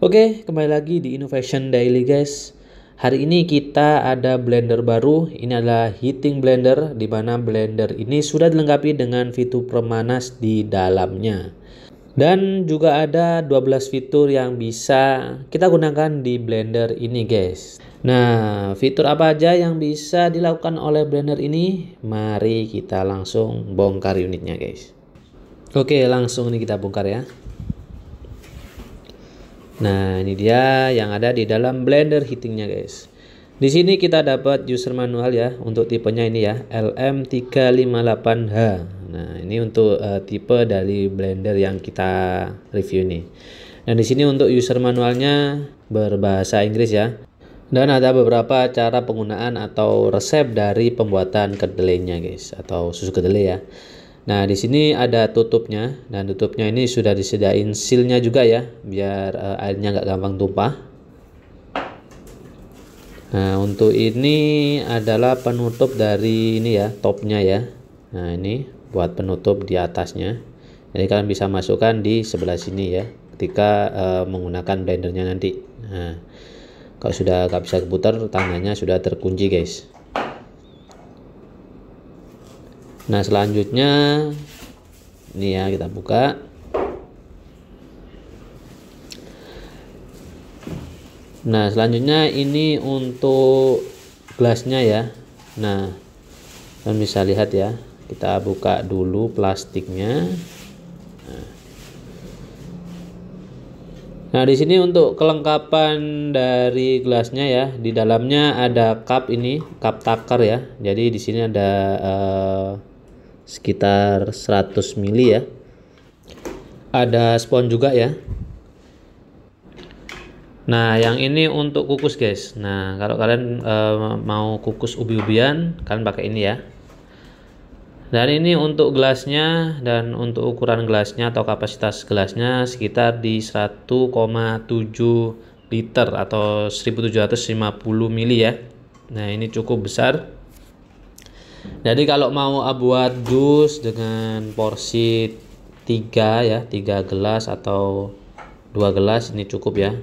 Oke, kembali lagi di Innovation Daily guys. Hari ini kita ada blender baru. Ini adalah heating blender, di mana blender ini sudah dilengkapi dengan fitur pemanas di dalamnya. Dan juga ada 12 fitur yang bisa kita gunakan di blender ini guys. Nah, fitur apa aja yang bisa dilakukan oleh blender ini? Mari kita langsung bongkar unitnya guys. Oke, langsung nih kita bongkar ya. Nah, ini dia yang ada di dalam blender heatingnya guys. Di sini kita dapat user manual ya, untuk tipenya ini ya, LM358H. Nah, ini untuk tipe dari blender yang kita review ini. Dan di sini untuk user manualnya berbahasa Inggris ya. Dan ada beberapa cara penggunaan atau resep dari pembuatan kedelainya guys, atau susu kedelai ya. Nah, di sini ada tutupnya, dan tutupnya ini sudah disediain sealnya juga ya, biar airnya nggak gampang tumpah. Nah, untuk ini adalah penutup dari ini ya, topnya ya. Nah, ini buat penutup di atasnya. Jadi kalian bisa masukkan di sebelah sini ya, ketika menggunakan blendernya nanti. Nah, kalau sudah nggak bisa diputar, tangannya sudah terkunci guys. Nah, selanjutnya ini ya, kita buka. Nah, selanjutnya ini untuk gelasnya ya. Nah, kalian bisa lihat ya, kita buka dulu plastiknya. Nah, di sini untuk kelengkapan dari gelasnya ya, di dalamnya ada cup ini, cup takar ya. Jadi di sini ada sekitar 100 ml ya. Ada spons juga ya. Nah, yang ini untuk kukus guys. Nah, kalau kalian mau kukus ubi-ubian, kalian pakai ini ya. Dan ini untuk gelasnya, dan untuk ukuran gelasnya atau kapasitas gelasnya sekitar di 1,7 liter atau 1750 ml ya. Nah, ini cukup besar. Jadi kalau mau buat jus dengan porsi 3 ya, 3 gelas atau 2 gelas, ini cukup ya.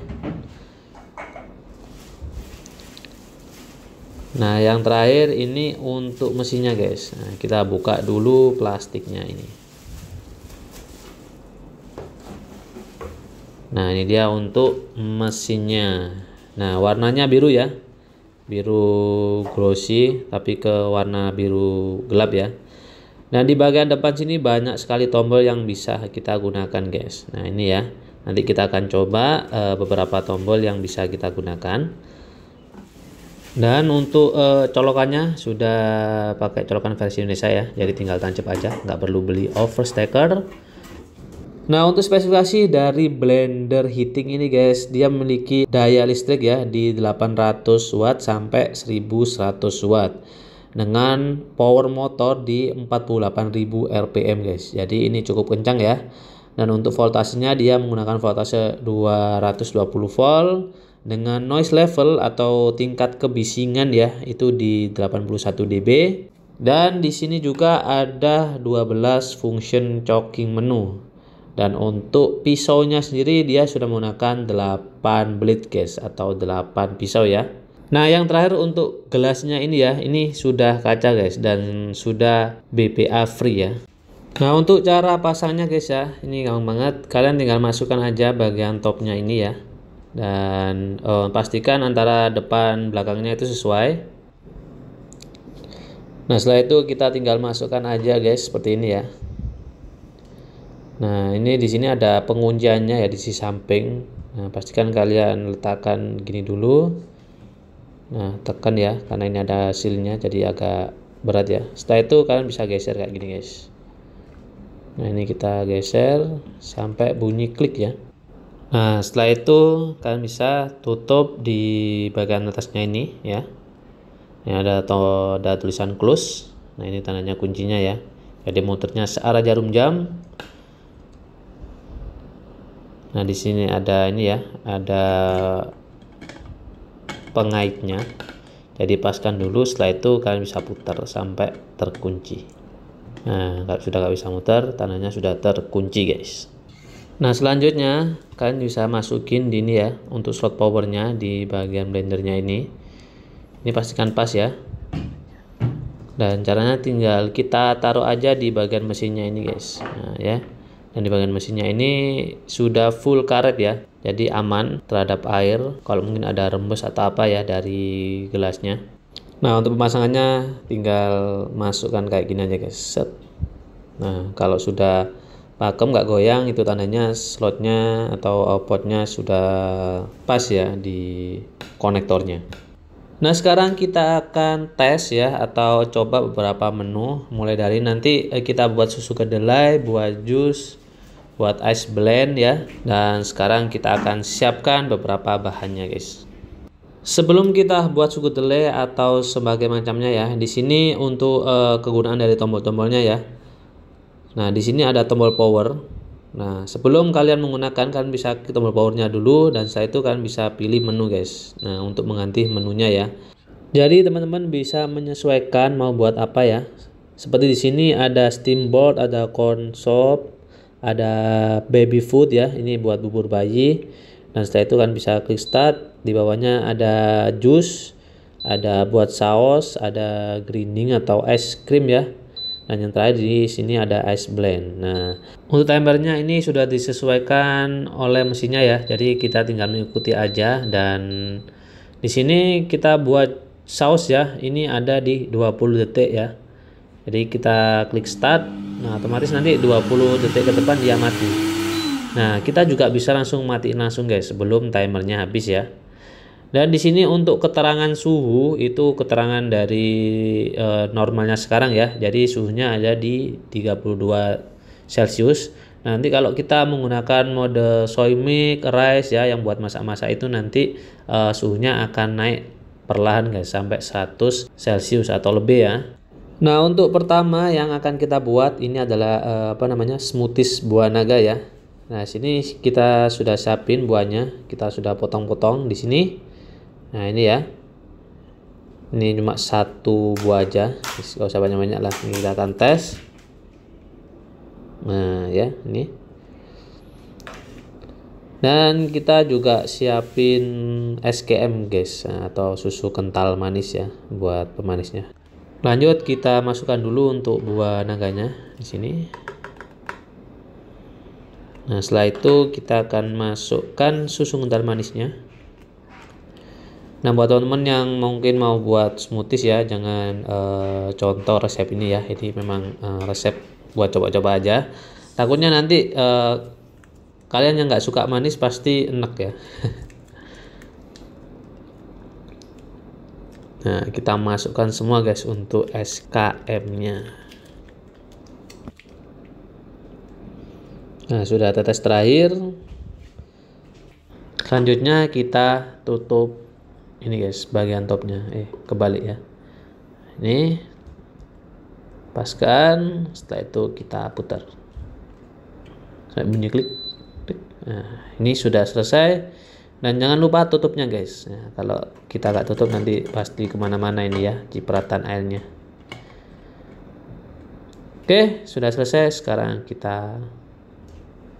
Nah, yang terakhir ini untuk mesinnya guys. Nah, kita buka dulu plastiknya ini. Nah, ini dia untuk mesinnya. Nah, warnanya biru ya, biru glossy, tapi ke warna biru gelap ya. Nah, di bagian depan sini banyak sekali tombol yang bisa kita gunakan guys. Nah, ini ya, nanti kita akan coba beberapa tombol yang bisa kita gunakan. Dan untuk colokannya sudah pakai colokan versi Indonesia ya, jadi tinggal tancap aja, nggak perlu beli overstacker. Nah, untuk spesifikasi dari blender heating ini guys, dia memiliki daya listrik ya di 800 watt sampai 1100 watt dengan power motor di 48.000 rpm guys. Jadi ini cukup kencang ya. Dan untuk voltasenya dia menggunakan voltase 220 volt dengan noise level atau tingkat kebisingan ya, itu di 81 dB. Dan di sini juga ada 12 function choking menu. Dan untuk pisaunya sendiri dia sudah menggunakan 8 blade guys, atau 8 pisau ya. Nah, yang terakhir untuk gelasnya ini ya, ini sudah kaca guys, dan sudah BPA free ya. Nah, untuk cara pasangnya guys ya, ini gampang banget. Kalian tinggal masukkan aja bagian topnya ini ya. Dan pastikan antara depan belakangnya itu sesuai. Nah, setelah itu kita tinggal masukkan aja guys, seperti ini ya. Nah, ini di sini ada pengunciannya ya di sisi samping. Nah, pastikan kalian letakkan gini dulu. Nah, tekan ya, karena ini ada sealnya jadi agak berat ya. Setelah itu kalian bisa geser kayak gini guys. Nah, ini kita geser sampai bunyi klik ya. Nah, setelah itu kalian bisa tutup di bagian atasnya ini ya. Ini ada tulisan close. Nah, ini tandanya kuncinya ya. Jadi muternya searah jarum jam. Nah, di sini ada ini ya, ada pengaitnya. Jadi paskan dulu, setelah itu kalian bisa putar sampai terkunci. Nah, kalau sudah nggak bisa muter, tandanya sudah terkunci guys. Nah, selanjutnya kalian bisa masukin di ini ya, untuk slot powernya di bagian blendernya ini. Ini pastikan pas ya. Dan caranya tinggal kita taruh aja di bagian mesinnya ini guys. Nah ya. Dan di bagian mesinnya ini sudah full karet ya. Jadi aman terhadap air kalau mungkin ada rembes atau apa ya dari gelasnya. Nah, untuk pemasangannya tinggal masukkan kayak gini aja guys. Set. Nah, kalau sudah pakem nggak goyang, itu tandanya slotnya atau outputnya sudah pas ya di konektornya. Nah, sekarang kita akan tes ya atau coba beberapa menu, mulai dari nanti kita buat susu kedelai, buat jus, buat ice blend ya. Dan sekarang kita akan siapkan beberapa bahannya guys. Sebelum kita buat susu kedelai atau sebagai macamnya ya, di sini untuk kegunaan dari tombol-tombolnya ya. Nah, di sini ada tombol power. Nah, sebelum kalian menggunakan, kalian bisa klik tombol powernya dulu, dan setelah itu kalian bisa pilih menu guys. Nah, untuk mengganti menunya ya. Jadi teman-teman bisa menyesuaikan mau buat apa ya. Seperti di sini ada steamboat, ada corn soup, ada baby food ya. Ini buat bubur bayi. Dan setelah itu kalian bisa klik start. Di bawahnya ada jus, ada buat saus, ada greening atau es krim ya. Dan yang terakhir di sini ada ice blend. Nah, untuk timernya ini sudah disesuaikan oleh mesinnya ya. Jadi kita tinggal mengikuti aja, dan di sini kita buat saus ya. Ini ada di 20 detik ya. Jadi kita klik start. Nah, otomatis nanti 20 detik ke depan dia mati. Nah, kita juga bisa langsung matiin langsung guys sebelum timernya habis ya. Dan di sini untuk keterangan suhu itu keterangan dari normalnya sekarang ya. Jadi suhunya ada di 32 Celcius. Nanti kalau kita menggunakan mode soy milk, rice ya yang buat masak-masak itu nanti suhunya akan naik perlahan guys sampai 100 Celcius atau lebih ya. Nah, untuk pertama yang akan kita buat ini adalah smoothies buah naga ya. Nah, sini kita sudah siapin buahnya, kita sudah potong-potong di sini. Nah, ini ya. Ini cuma satu buah aja. Gak usah banyak-banyak lah. Ini kita akan tes. Nah, ya, ini. Dan kita juga siapin SKM, guys, atau susu kental manis ya buat pemanisnya. Lanjut kita masukkan dulu untuk buah naganya di sini. Nah, setelah itu kita akan masukkan susu kental manisnya. Nah, buat teman-teman yang mungkin mau buat smoothies ya, jangan contoh resep ini ya. Ini memang resep buat coba-coba aja. Takutnya nanti kalian yang nggak suka manis pasti enak ya. Nah, kita masukkan semua guys untuk SKM-nya. Nah, sudah tetes terakhir. Selanjutnya kita tutup ini guys bagian topnya, kebalik ya. Ini paskan, setelah itu kita putar sampai bunyi klik. Nah, ini sudah selesai, dan jangan lupa tutupnya guys. Nah, kalau kita nggak tutup nanti pasti kemana-mana ini ya cipratan airnya. Oke, sudah selesai. Sekarang kita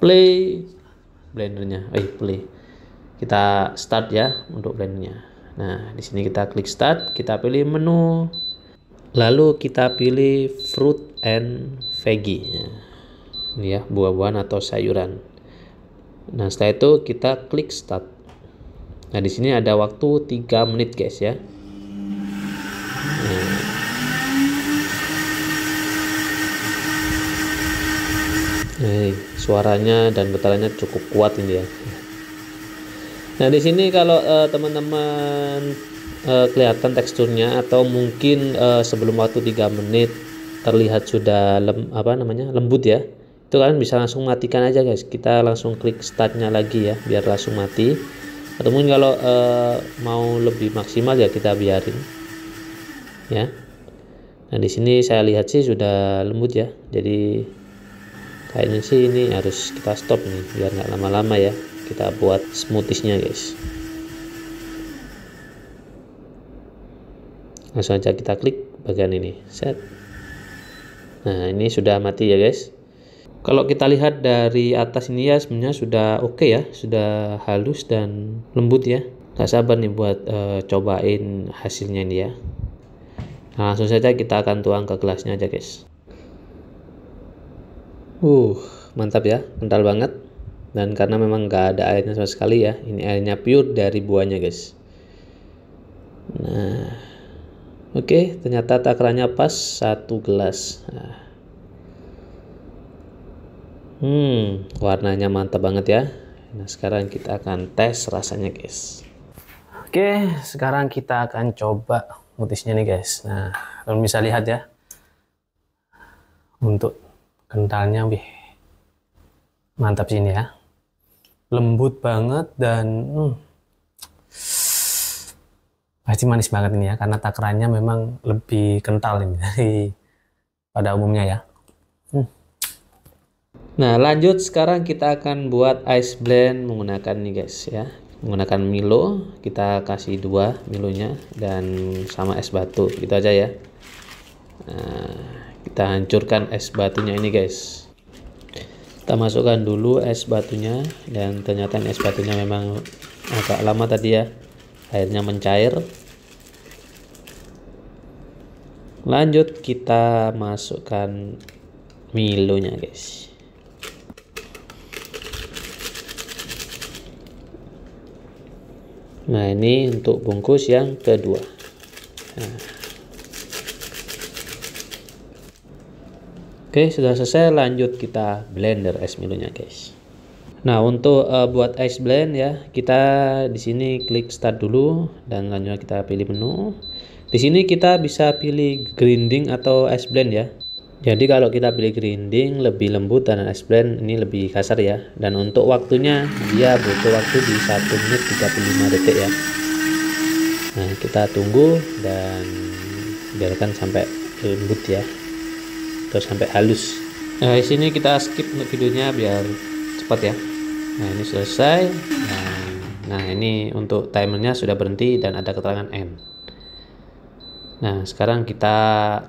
play blendernya. Play. Kita start ya untuk blendernya. Nah, di sini kita klik start, kita pilih menu, lalu kita pilih fruit and veggie. Nah, ini ya buah-buahan atau sayuran. Nah, setelah itu kita klik start. Nah, di sini ada waktu 3 menit guys ya. Nah, suaranya dan getarannya cukup kuat ini ya. Nah, di sini kalau teman-teman kelihatan teksturnya atau mungkin sebelum waktu 3 menit terlihat sudah lembut ya, itu kalian bisa langsung matikan aja guys. Kita langsung klik startnya lagi ya biar langsung mati. Atau mungkin kalau mau lebih maksimal ya kita biarin ya. Nah, di sini saya lihat sih sudah lembut ya, jadi kayaknya sih ini harus kita stop nih biar nggak lama-lama ya kita buat smoothiesnya guys. Langsung aja kita klik bagian ini, set. Nah, ini sudah mati ya guys. Kalau kita lihat dari atas ini ya sebenarnya sudah oke ya, sudah halus dan lembut ya. Gak sabar nih buat cobain hasilnya ini ya. Nah, langsung saja kita akan tuang ke gelasnya aja guys. Mantap ya, kental banget. Dan karena memang gak ada airnya sama sekali ya, ini airnya pure dari buahnya guys. Nah, oke, ternyata takarannya pas 1 gelas. Nah. Warnanya mantap banget ya. Nah, sekarang kita akan tes rasanya guys. Oke, sekarang kita akan coba mutisnya nih guys. Nah, kalian bisa lihat ya, untuk kentalnya mantap sini ya, lembut banget dan pasti manis banget ini ya, karena takarannya memang lebih kental ini dari pada umumnya ya. Nah, lanjut sekarang kita akan buat ice blend menggunakan nih guys ya, menggunakan Milo. Kita kasih 2 Milonya dan sama es batu gitu aja ya. Nah, kita hancurkan es batunya ini guys. Kita masukkan dulu es batunya, dan ternyata es batunya memang agak lama tadi ya, airnya mencair. Lanjut kita masukkan Milonya guys. Nah, ini untuk bungkus yang kedua. Nah. Oke, sudah selesai. Lanjut kita blender es Milonya guys. Nah, untuk buat ice blend ya, kita di sini klik start dulu dan lanjut kita pilih menu. Di sini kita bisa pilih grinding atau ice blend ya. Jadi kalau kita pilih grinding lebih lembut dan ice blend ini lebih kasar ya. Dan untuk waktunya dia butuh waktu di 1 menit 35 detik ya. Nah, kita tunggu dan biarkan sampai lembut ya, terus sampai halus. Nah, di sini kita skip untuk videonya biar cepat ya. Nah, ini selesai. Nah, ini untuk timernya sudah berhenti dan ada keterangan end. Nah, sekarang kita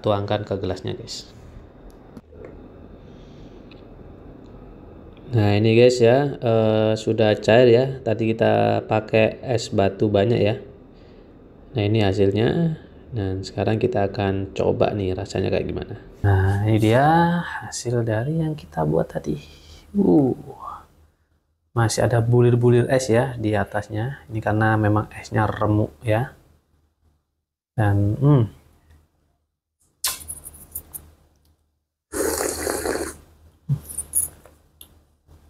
tuangkan ke gelasnya guys. Nah, ini guys ya, sudah cair ya. Tadi kita pakai es batu banyak ya. Nah, ini hasilnya. Dan sekarang kita akan coba nih rasanya kayak gimana. Nah, ini dia hasil dari yang kita buat tadi. Masih ada bulir-bulir es ya di atasnya. Ini karena memang esnya remuk ya. Dan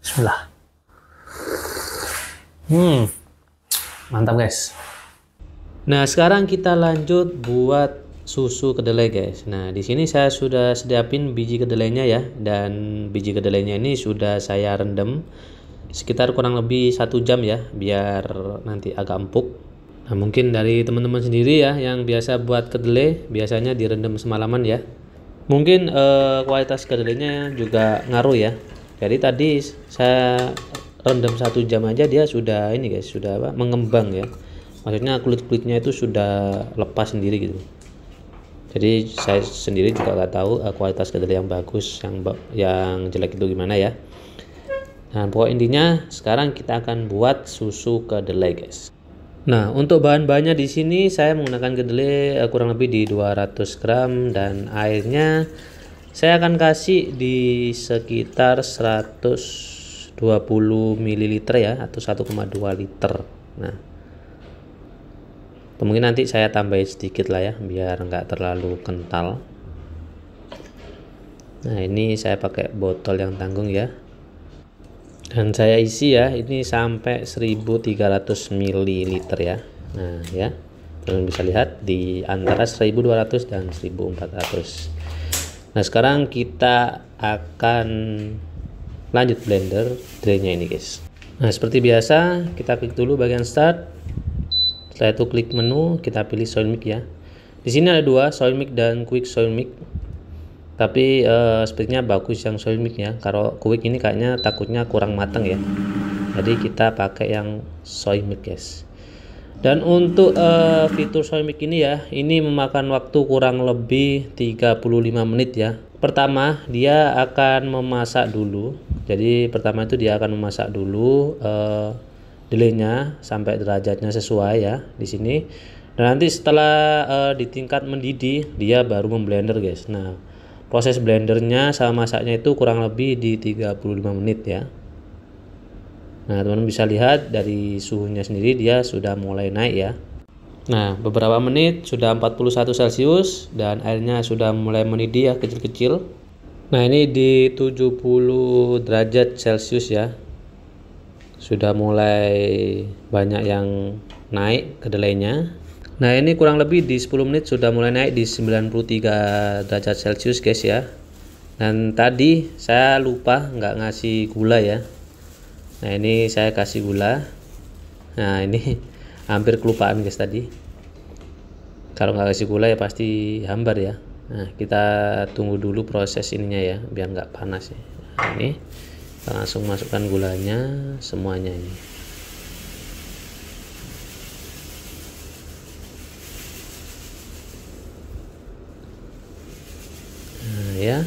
Bismillah. Mantap guys. Nah, sekarang kita lanjut buat susu kedelai guys. Nah, di sini saya sudah sediapin biji kedelainya ya, dan biji kedelainya ini sudah saya rendam sekitar kurang lebih 1 jam ya, biar nanti agak empuk. Nah, mungkin dari teman-teman sendiri ya yang biasa buat kedelai biasanya direndam semalaman ya. Mungkin kualitas kedelainya juga ngaruh ya. Jadi tadi saya rendam 1 jam aja dia sudah ini guys, sudah mengembang ya. Maksudnya kulit-kulitnya itu sudah lepas sendiri gitu. Jadi saya sendiri juga nggak tahu kualitas kedelai yang bagus, yang jelek itu gimana ya. Nah, pokok intinya sekarang kita akan buat susu kedelai guys. Nah, untuk bahan-bahannya di sini saya menggunakan kedelai kurang lebih di 200 gram dan airnya saya akan kasih di sekitar 120 ml ya, atau 1,2 liter. Nah, mungkin nanti saya tambahin sedikit lah ya biar nggak terlalu kental. Nah, ini saya pakai botol yang tanggung ya, dan saya isi ya ini sampai 1300 ml ya. Nah ya, kalian bisa lihat di antara 1200 dan 1400. Nah, sekarang kita akan lanjut blender drainnya ini guys. Nah, seperti biasa kita klik dulu bagian start. Setelah itu klik menu, kita pilih soil mix ya. Di sini ada 2, soil mix dan quick soil mix. Tapi sepertinya bagus yang soil mix ya. Kalau quick ini kayaknya takutnya kurang matang ya. Jadi kita pakai yang soil mix guys. Dan untuk fitur soil mix ini ya, ini memakan waktu kurang lebih 35 menit ya. pertama dia akan memasak dulu. Jadi pertama itu dia akan memasak dulu delaynya sampai derajatnya sesuai ya di sini. Dan nanti setelah di tingkat mendidih dia baru memblender guys. Nah, proses blendernya sama masaknya itu kurang lebih di 35 menit ya. Nah, teman-teman bisa lihat dari suhunya sendiri dia sudah mulai naik ya. Nah, beberapa menit sudah 41 Celcius dan airnya sudah mulai mendidih ya, kecil-kecil. Nah, ini di 70 derajat Celcius ya. Sudah mulai banyak yang naik kedelainya. Nah, ini kurang lebih di 10 menit sudah mulai naik di 93 derajat Celcius guys ya. Dan tadi saya lupa nggak ngasih gula ya. Nah, ini saya kasih gula. Nah, ini hampir kelupaan guys tadi. Kalau nggak kasih gula ya pasti hambar ya. Nah, kita tunggu dulu proses ininya ya biar nggak panas ya. Nah, ini kita langsung masukkan gulanya semuanya ini. Nah, ya.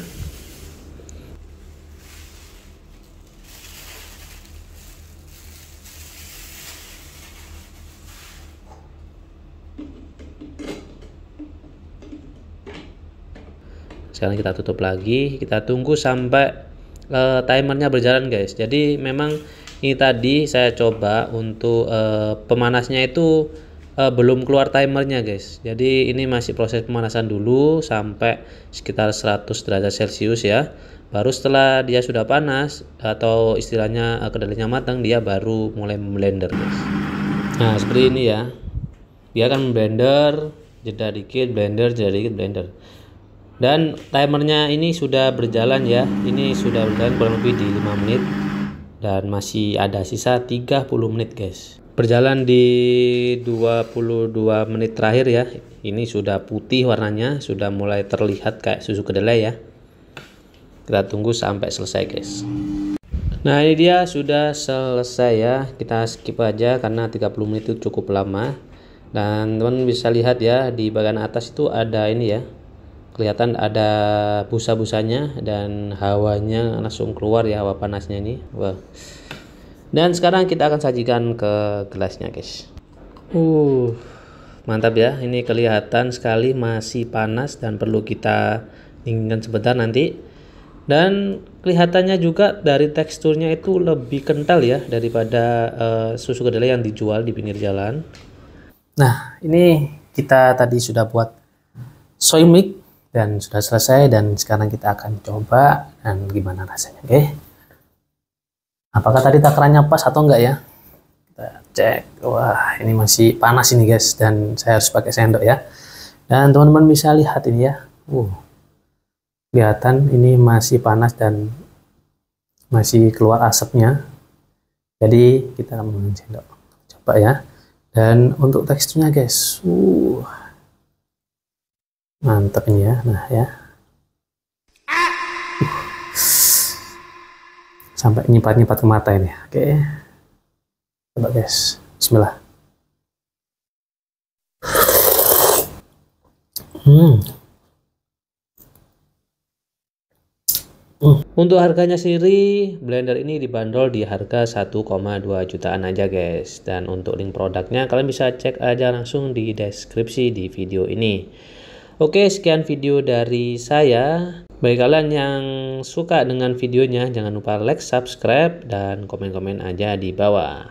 Sekarang kita tutup lagi, kita tunggu sampai timernya berjalan guys. Jadi memang ini tadi saya coba untuk pemanasnya itu belum keluar timernya guys. Jadi ini masih proses pemanasan dulu sampai sekitar 100 derajat Celcius ya. Baru setelah dia sudah panas atau istilahnya kedelainya matang, dia baru mulai memblender guys. Nah, seperti ini ya. Dia akan memblender, jeda dikit blender, jeda dikit blender. Dan timernya ini sudah berjalan ya. Ini sudah berjalan kurang lebih di 5 menit dan masih ada sisa 30 menit guys. Berjalan di 22 menit terakhir ya. Ini sudah putih warnanya, sudah mulai terlihat kayak susu kedelai ya. Kita tunggu sampai selesai guys. Nah, ini dia sudah selesai ya. Kita skip aja karena 30 menit itu cukup lama. Dan teman bisa lihat ya di bagian atas itu ada ini ya. Kelihatan ada busa-busanya dan hawanya langsung keluar ya, hawa panasnya ini. Wah. Dan sekarang kita akan sajikan ke gelasnya guys. Mantap ya. Ini kelihatan sekali masih panas dan perlu kita dinginkan sebentar nanti. Dan kelihatannya juga dari teksturnya itu lebih kental ya daripada susu kedelai yang dijual di pinggir jalan. Nah, ini kita tadi sudah buat soy milk dan sudah selesai, dan sekarang kita akan coba dan gimana rasanya. Oke, apakah tadi takarannya pas atau enggak ya, kita cek. Wah, ini masih panas ini guys, dan saya harus pakai sendok ya. Dan teman-teman bisa lihat ini ya, kelihatan ini masih panas dan masih keluar asapnya. Jadi kita menggunakan sendok, coba ya. Dan untuk teksturnya guys, mantap ini ya. Nah ya, sampai nyipat-nyipat ke mata ini. Oke, coba guys, bismillah. Untuk harganya sendiri, blender ini dibanderol di harga 1,2 jutaan aja guys. Dan untuk link produknya kalian bisa cek aja langsung di deskripsi di video ini. Oke, sekian video dari saya. Bagi kalian yang suka dengan videonya, jangan lupa like, subscribe, dan komen-komen aja di bawah.